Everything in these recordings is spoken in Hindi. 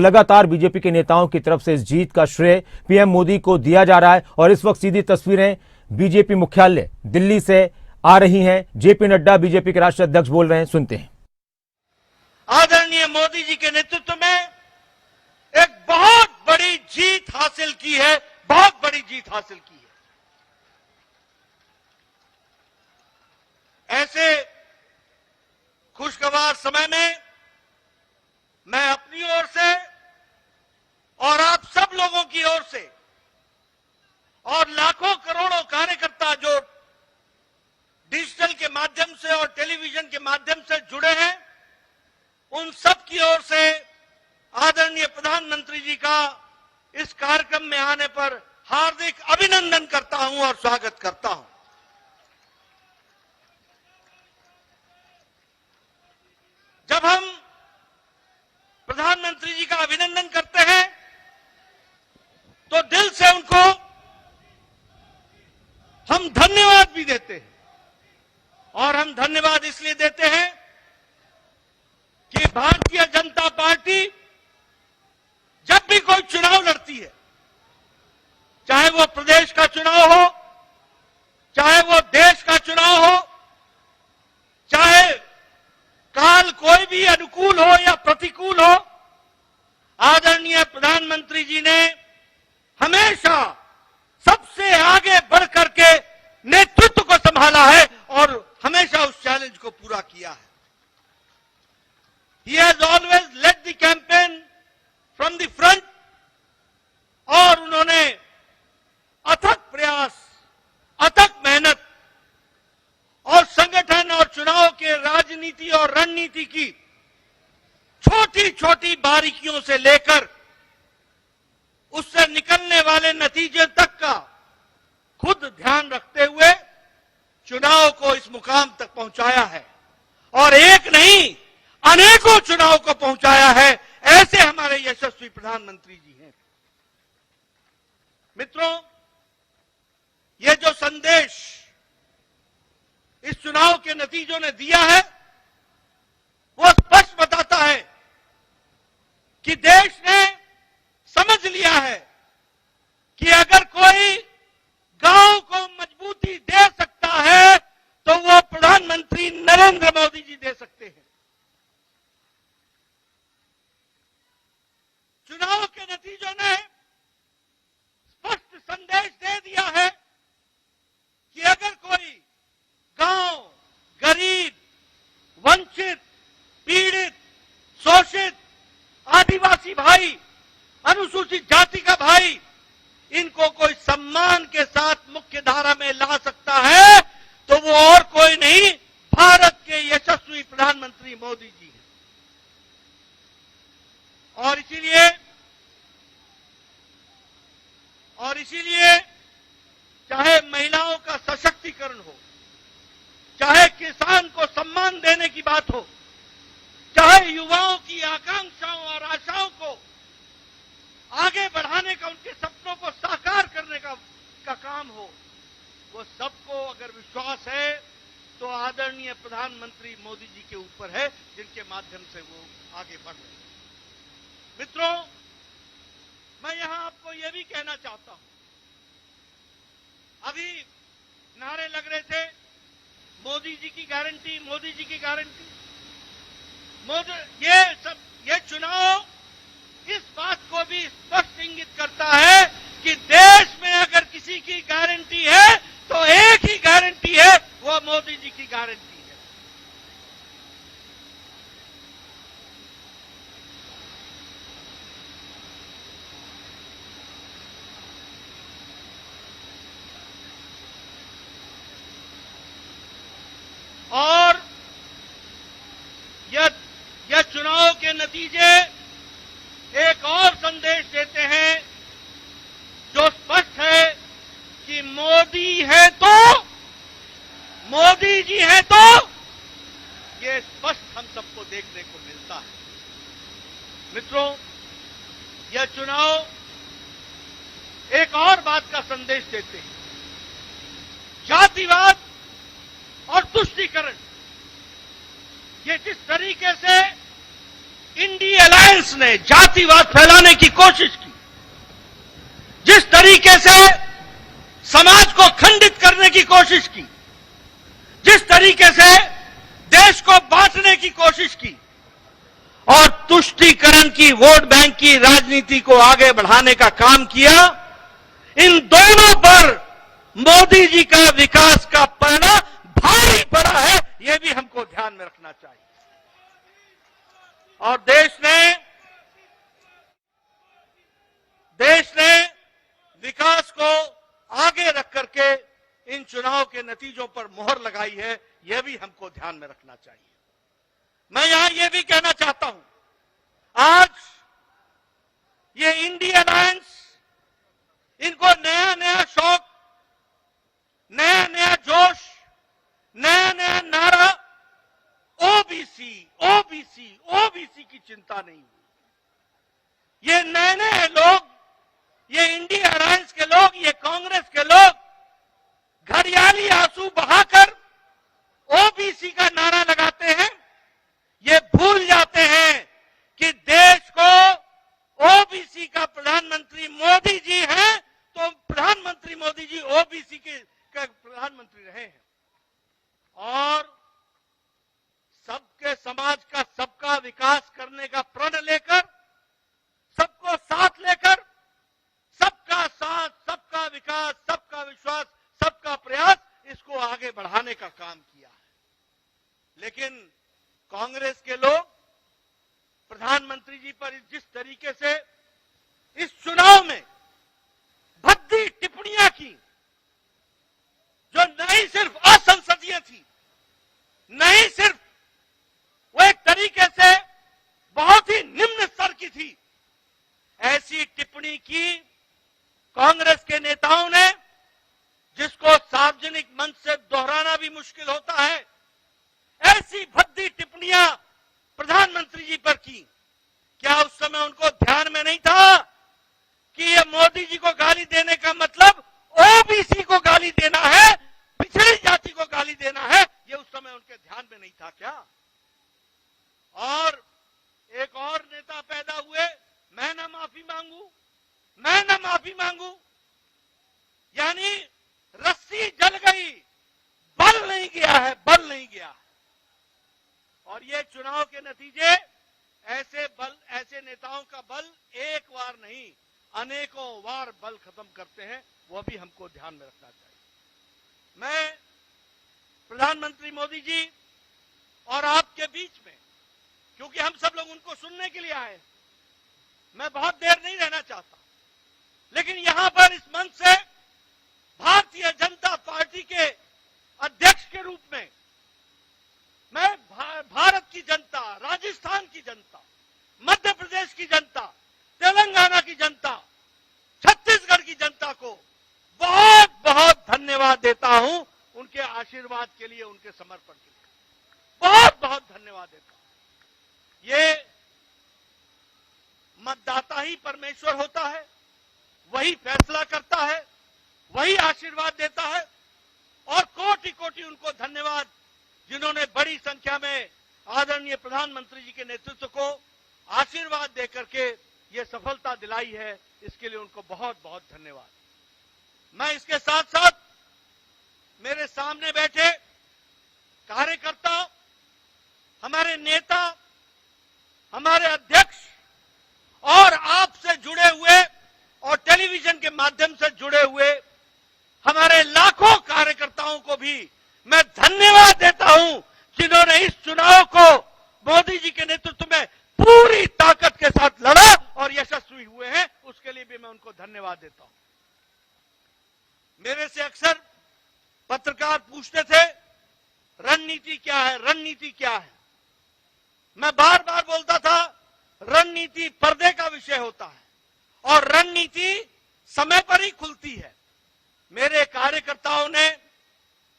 लगातार बीजेपी के नेताओं की तरफ से इस जीत का श्रेय पीएम मोदी को दिया जा रहा है और इस वक्त सीधी तस्वीरें बीजेपी मुख्यालय दिल्ली से आ रही हैं। जेपी नड्डा बीजेपी के राष्ट्रीय अध्यक्ष बोल रहे हैं, सुनते हैं। आदरणीय मोदी जी के नेतृत्व में एक बहुत बड़ी जीत हासिल की है, बहुत बड़ी जीत हासिल की है। ऐसे खुशगवार समय में मैं अपनी ओर से और आप सब लोगों की ओर से और लाखों करोड़ों कार्यकर्ता जो डिजिटल के माध्यम से और टेलीविजन के माध्यम से जुड़े हैं, उन सब की ओर से आदरणीय प्रधानमंत्री जी का इस कार्यक्रम में आने पर हार्दिक अभिनंदन करता हूं और स्वागत करता हूं। जब हम प्रधानमंत्री जी का अभिनंदन करते हैं तो दिल से उनको हम धन्यवाद भी देते हैं, और हम धन्यवाद इसलिए देते हैं कि भारतीय जनता पार्टी जब भी कोई चुनाव लड़ती है, चाहे वो प्रदेश का चुनाव हो, चाहे वो देश का चुनाव हो, चाहे काल कोई भी अनुकूल हो या प्रतिकूल हो, आदरणीय प्रधानमंत्री जी ने हमेशा सबसे आगे बढ़ करके नेतृत्व को संभाला है और हमेशा उस चैलेंज को पूरा किया है। He has always led the campaign from the front, और उन्होंने अथक प्रयास, अथक मेहनत और संगठन और चुनाव के राजनीति और रणनीति की छोटी छोटी बारीकियों से लेकर उससे निकलने वाले नतीजे तक का खुद ध्यान रखते हुए चुनाव को इस मुकाम तक पहुंचाया है, और एक नहीं अनेकों चुनाव को पहुंचाया है। ऐसे हमारे यशस्वी प्रधानमंत्री जी हैं। मित्रों, ये जो संदेश इस चुनाव के नतीजों ने दिया है, वो स्पष्ट बताता है कि देश ने समझ लिया है कि अगर कोई गांव को मजबूती दे सकता है तो वो प्रधानमंत्री नरेंद्र मोदी जी दे सकते हैं। चुनाव के नतीजों ने स्पष्ट संदेश दे दिया है कि अगर कोई गांव, गरीब, वंचित, पीड़ित, शोषित, आदिवासी भाई, अनुसूचित जाति का भाई, इनको कोई सम्मान के साथ मुख्य धारा में ला सकता है तो वो और कोई नहीं, भारत के यशस्वी प्रधानमंत्री मोदी जी हैं। और इसीलिए चाहे महिलाओं का सशक्तिकरण हो, चाहे किसान को सम्मान देने की बात हो, चाहे युवाओं की आकांक्षाओं और आशाओं को आगे बढ़ाने का, उनके सपनों को साकार करने का काम हो, वो सबको अगर विश्वास है तो आदरणीय प्रधानमंत्री मोदी जी के ऊपर है, जिनके माध्यम से वो आगे बढ़ रहे हैं। मित्रों, मैं यहां आपको यह भी कहना चाहता हूं, अभी नारे लग रहे थे मोदी जी की गारंटी, मोदी जी की गारंटी। ये चुनाव इस बात को भी स्पष्ट इंगित करता है कि देश में अगर किसी की गारंटी है तो एक ही गारंटी है, वो मोदी जी की गारंटी है। और यह चुनाव के नतीजे एक और संदेश देते हैं जो स्पष्ट है कि मोदी है तो, मोदी जी है तो, ये स्पष्ट हम सबको देखने को मिलता है। मित्रों, यह चुनाव एक और बात का संदेश देते हैं। जातिवाद और तुष्टीकरण, ये जिस तरीके से इंडी अलायंस ने जातिवाद फैलाने की कोशिश की, जिस तरीके से समाज को खंडित करने की कोशिश की, जिस तरीके से देश को बांटने की कोशिश की और तुष्टीकरण की, वोट बैंक की राजनीति को आगे बढ़ाने का काम किया, इन दोनों पर मोदी जी का विकास का पलड़ा भारी पड़ा है। यह भी हमको ध्यान में रखना चाहिए। और देश ने विकास को आगे रख करके इन चुनाव के नतीजों पर मोहर लगाई है। यह भी हमको ध्यान में रखना चाहिए। मैं यहां यह भी कहना चाहता हूं, आज ये इंडी अलायंस, इनको नया नया शौक, नया नया जोश, नया नया नारा, ओबीसी ओबीसी ओबीसी की चिंता नहीं हुई। ये नए नए लोग, ये इंडी अलायंस के लोग, ये कांग्रेस के लोग घड़ियाली आंसू बहाकर ओबीसी का नारा लगाते हैं। ये भूल जाते हैं कि देश को ओबीसी का प्रधानमंत्री मोदी जी हैं, तो प्रधानमंत्री मोदी जी ओबीसी के प्रधानमंत्री रहे हैं। और सबके समाज का, सबका विकास करने का प्रण लेकर, सबको साथ लेकर, सबका साथ, सबका विकास, सबका विश्वास, सबका प्रयास, इसको आगे बढ़ाने का काम किया है। लेकिन कांग्रेस के लोग प्रधानमंत्री जी पर जिस तरीके से इस चुनाव में भद्दी टिप्पणियां की, जो नहीं सिर्फ असंसदीय थी, नहीं सिर्फ वो एक तरीके से बहुत ही निम्न स्तर की थी, ऐसी टिप्पणी की कांग्रेस के नेताओं ने, जिसको सार्वजनिक मंच से दोहराना भी मुश्किल होता है, ऐसी भद्दी टिप्पणियां प्रधानमंत्री जी पर की। क्या उस समय उनको ध्यान में नहीं था कि ये मोदी जी को गाली देने का मतलब ओबीसी को गाली देना है, पिछड़ी जाति को गाली देना है? ये उस समय उनके ध्यान में नहीं था क्या? और एक और नेता पैदा हुए, मैं ना माफी मांगू, मैं ना माफी मांगू, यानी रस्सी जल गई, बल नहीं गया है, बल नहीं गया है। और ये चुनाव के नतीजे ऐसे नेताओं का बल एक बार नहीं, अनेकों बार बल खत्म करते हैं। वो भी हमको ध्यान में रखना चाहिए। मैं प्रधानमंत्री मोदी जी और आपके बीच में, क्योंकि हम सब लोग उनको सुनने के लिए आए, मैं बहुत देर नहीं रहना चाहता, लेकिन यहां पर इस मंच से भारतीय जनता पार्टी के अध्यक्ष के रूप में मैं भारत की जनता, राजस्थान की जनता, मध्य प्रदेश की जनता, तेलंगाना की जनता, छत्तीसगढ़ की जनता को बहुत बहुत धन्यवाद देता हूं, उनके आशीर्वाद के लिए, उनके समर्पण के लिए बहुत बहुत धन्यवाद देता हूं। ये मतदाता ही परमेश्वर होता है, वही फैसला करता है, वही आशीर्वाद देता है। और कोटि कोटि उनको धन्यवाद, जिन्होंने बड़ी संख्या में आदरणीय प्रधानमंत्री जी के नेतृत्व को आशीर्वाद देकर के ये सफलता दिलाई है। इसके लिए उनको बहुत बहुत धन्यवाद। मैं इसके साथ साथ मेरे सामने बैठे कार्यकर्ता, हमारे नेता, हमारे अध्यक्ष और आपसे जुड़े हुए और टेलीविजन के माध्यम से जुड़े हुए हमारे लाखों कार्यकर्ताओं को भी मैं धन्यवाद देता हूं, जिन्होंने इस चुनाव को मोदी जी के नेतृत्व में पूरी ताकत के साथ लड़ा और यशस्वी हुए हैं। उसके लिए भी मैं उनको धन्यवाद देता हूं। मेरे से अक्सर पत्रकार पूछते थे, रणनीति क्या है, रणनीति क्या है? मैं बार बार बोलता था, रणनीति पर्दे का विषय होता है और रणनीति समय पर ही खुलती है। मेरे कार्यकर्ताओं ने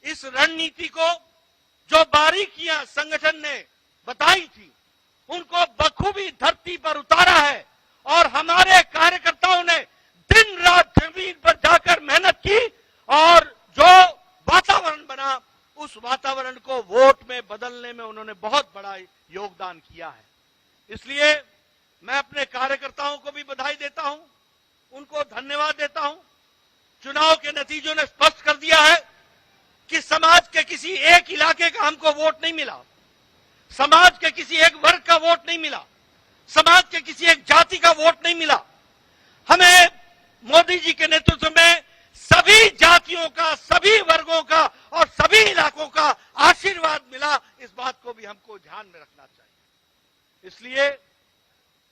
इस रणनीति को, जो बारीकियां संगठन ने बताई थी, उनको बखूबी धरती पर उतारा है और हमारे कार्यकर्ताओं ने दिन रात जमीन पर जाकर मेहनत की और जो वातावरण बना, उस वातावरण को वोट में बदलने में उन्होंने बहुत बड़ा योगदान किया है। इसलिए नतीजों ने स्पष्ट कर दिया है कि समाज के किसी एक इलाके का हमको वोट नहीं मिला, समाज के किसी एक वर्ग का वोट नहीं मिला, समाज के किसी एक जाति का वोट नहीं मिला। हमें मोदी जी के नेतृत्व में सभी जातियों का, सभी वर्गों का और सभी इलाकों का आशीर्वाद मिला। इस बात को भी हमको ध्यान में रखना चाहिए। इसलिए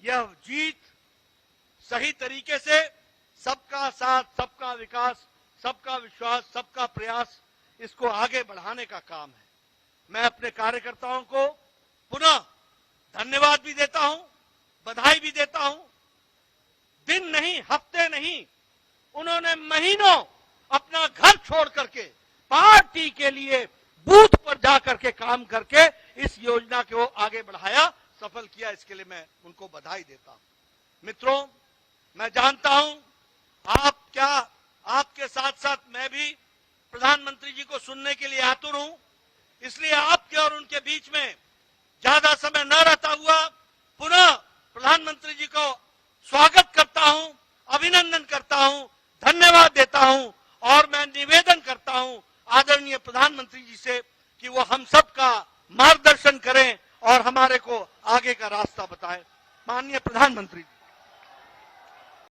यह जीत सही तरीके से सबका साथ, सबका विकास, सबका विश्वास, सबका प्रयास, इसको आगे बढ़ाने का काम है। मैं अपने कार्यकर्ताओं को पुनः धन्यवाद भी देता हूं, बधाई भी देता हूं। दिन नहीं, हफ्ते नहीं, उन्होंने महीनों अपना घर छोड़ करके पार्टी के लिए बूथ पर जाकर के काम करके इस योजना को आगे बढ़ाया, सफल किया। इसके लिए मैं उनको बधाई देता हूं। मित्रों, मैं जानता हूं आपके साथ साथ मैं भी प्रधानमंत्री जी को सुनने के लिए आतुर हूं। इसलिए आपके और उनके बीच में ज्यादा समय न रहता हुआ पुनः प्रधानमंत्री जी को स्वागत करता हूं, अभिनंदन करता हूं, धन्यवाद देता हूं और मैं निवेदन करता हूं आदरणीय प्रधानमंत्री जी से कि वो हम सब का मार्गदर्शन करें और हमारे को आगे का रास्ता बताएं। माननीय प्रधानमंत्री जी।